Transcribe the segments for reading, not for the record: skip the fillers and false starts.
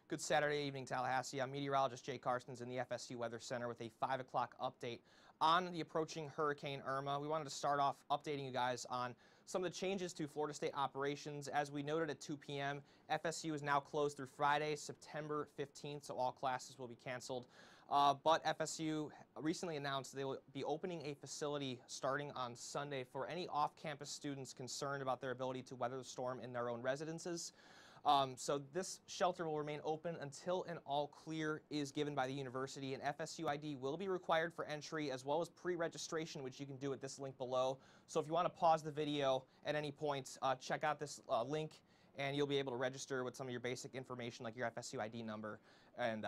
Good Saturday evening, Tallahassee. I'm meteorologist Jay Carstens in the FSU Weather Center with a 5 o'clock update on the approaching Hurricane Irma. We wanted to start off updating you guys on some of the changes to Florida State operations. As we noted at 2 p.m., FSU is now closed through Friday, September 15th, so all classes will be canceled. But FSU recently announced they will be opening a facility starting on Sunday for any off-campus students concerned about their ability to weather the storm in their own residences. So this shelter will remain open until an all clear is given by the university. An FSU ID will be required for entry as well as pre-registration, which you can do at this link below. So if you want to pause the video at any point, check out this link and you'll be able to register with some of your basic information like your FSU ID number and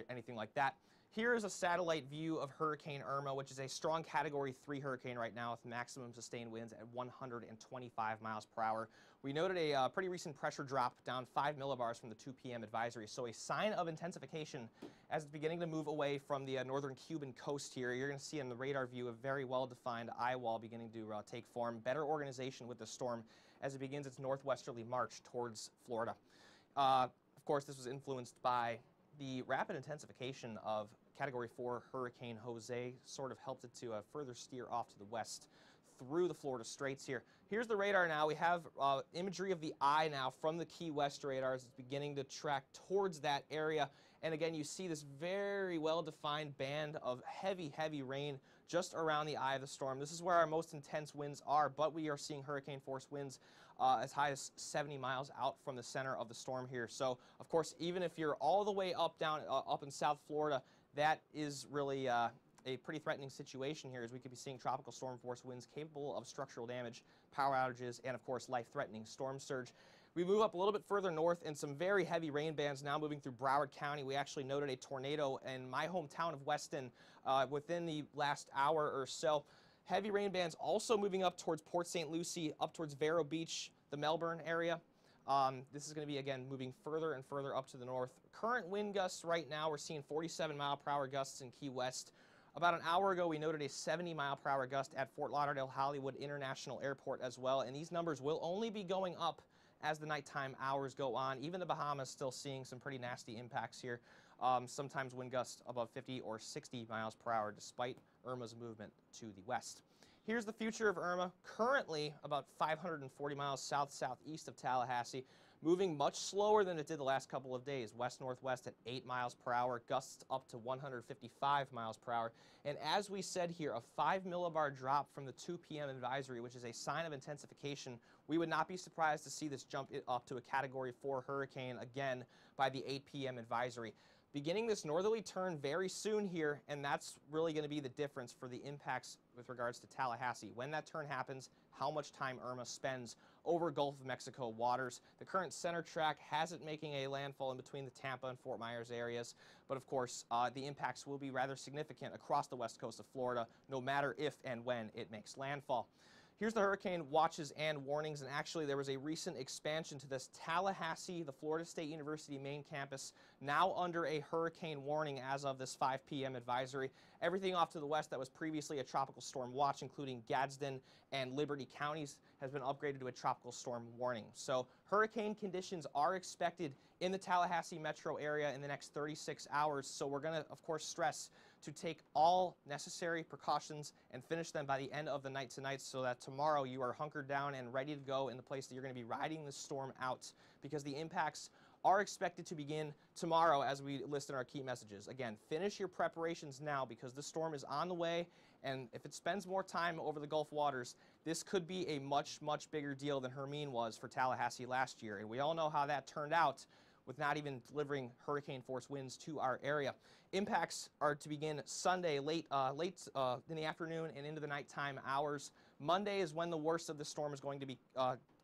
anything like that. Here is a satellite view of Hurricane Irma, which is a strong Category 3 hurricane right now with maximum sustained winds at 125 miles per hour. We noted a pretty recent pressure drop down 5 millibars from the 2 p.m. advisory, so a sign of intensification as it's beginning to move away from the northern Cuban coast here. You're going to see in the radar view a very well-defined eye wall beginning to take form. Better organization with the storm as it begins its northwesterly march towards Florida. Of course, this was influenced by the rapid intensification of Category 4 Hurricane Jose. Sort of helped it to further steer off to the west through the Florida Straits here. Here's the radar now. We have imagery of the eye now from the Key West radars. It's beginning to track towards that area. And again, you see this very well-defined band of heavy, heavy rain just around the eye of the storm. This is where our most intense winds are, but we are seeing hurricane force winds as high as 70 miles out from the center of the storm here. So, of course, even if you're all the way up in South Florida, that is really a pretty threatening situation here, as we could be seeing tropical storm force winds capable of structural damage, power outages, and of course life-threatening storm surge. We move up a little bit further north and some very heavy rain bands now moving through Broward County. We actually noted a tornado in my hometown of Weston within the last hour or so. Heavy rain bands also moving up towards Port St. Lucie, up towards Vero Beach, the Melbourne area. This is going to be, again, moving further and further up to the north. Current wind gusts right now, we're seeing 47 mile per hour gusts in Key West. About an hour ago, we noted a 70 mile per hour gust at Fort Lauderdale Hollywood International Airport as well, and these numbers will only be going up as the nighttime hours go on. Even the Bahamas still seeing some pretty nasty impacts here. Sometimes wind gusts above 50 or 60 miles per hour despite Irma's movement to the west. Here's the future of Irma, currently about 540 miles south-southeast of Tallahassee, moving much slower than it did the last couple of days. West-northwest at 8 miles per hour, gusts up to 155 miles per hour. And as we said here, a 5 millibar drop from the 2 p.m. advisory, which is a sign of intensification. We would not be surprised to see this jump up to a Category 4 hurricane again by the 8 p.m. advisory. Beginning this northerly turn very soon here, and that's really going to be the difference for the impacts with regards to Tallahassee. When that turn happens, how much time Irma spends over Gulf of Mexico waters. The current center track has it making a landfall in between the Tampa and Fort Myers areas, but of course the impacts will be rather significant across the west coast of Florida, no matter if and when it makes landfall. Here's the hurricane watches and warnings, and actually there was a recent expansion to this. Tallahassee, the Florida State University main campus, now under a hurricane warning as of this 5 p.m. advisory. Everything off to the west that was previously a tropical storm watch, including Gadsden and Liberty counties, has been upgraded to a tropical storm warning. So hurricane conditions are expected in the Tallahassee metro area in the next 36 hours. So we're going to, of course, stress to take all necessary precautions and finish them by the end of the night tonight so that tomorrow you are hunkered down and ready to go in the place that you're going to be riding the storm out, because the impacts are expected to begin tomorrow as we list in our key messages. Again, finish your preparations now because the storm is on the way, and if it spends more time over the Gulf waters, this could be a much, much bigger deal than Hermine was for Tallahassee last year, and we all know how that turned out with not even delivering hurricane force winds to our area. Impacts are to begin Sunday late in the afternoon and into the nighttime hours. Monday is when the worst of the storm is going to be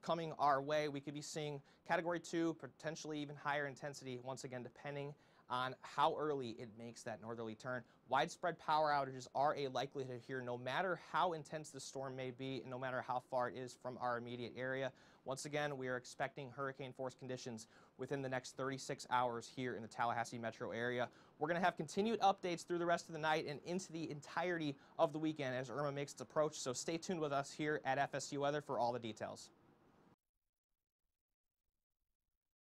coming our way. We could be seeing Category 2, potentially even higher intensity, once again depending on how early it makes that northerly turn. Widespread power outages are a likelihood here, no matter how intense the storm may be and no matter how far it is from our immediate area. Once again, we are expecting hurricane force conditions within the next 36 hours here in the Tallahassee metro area. We're going to have continued updates through the rest of the night and into the entirety of the weekend as Irma makes its approach, so stay tuned with us here at FSU Weather for all the details.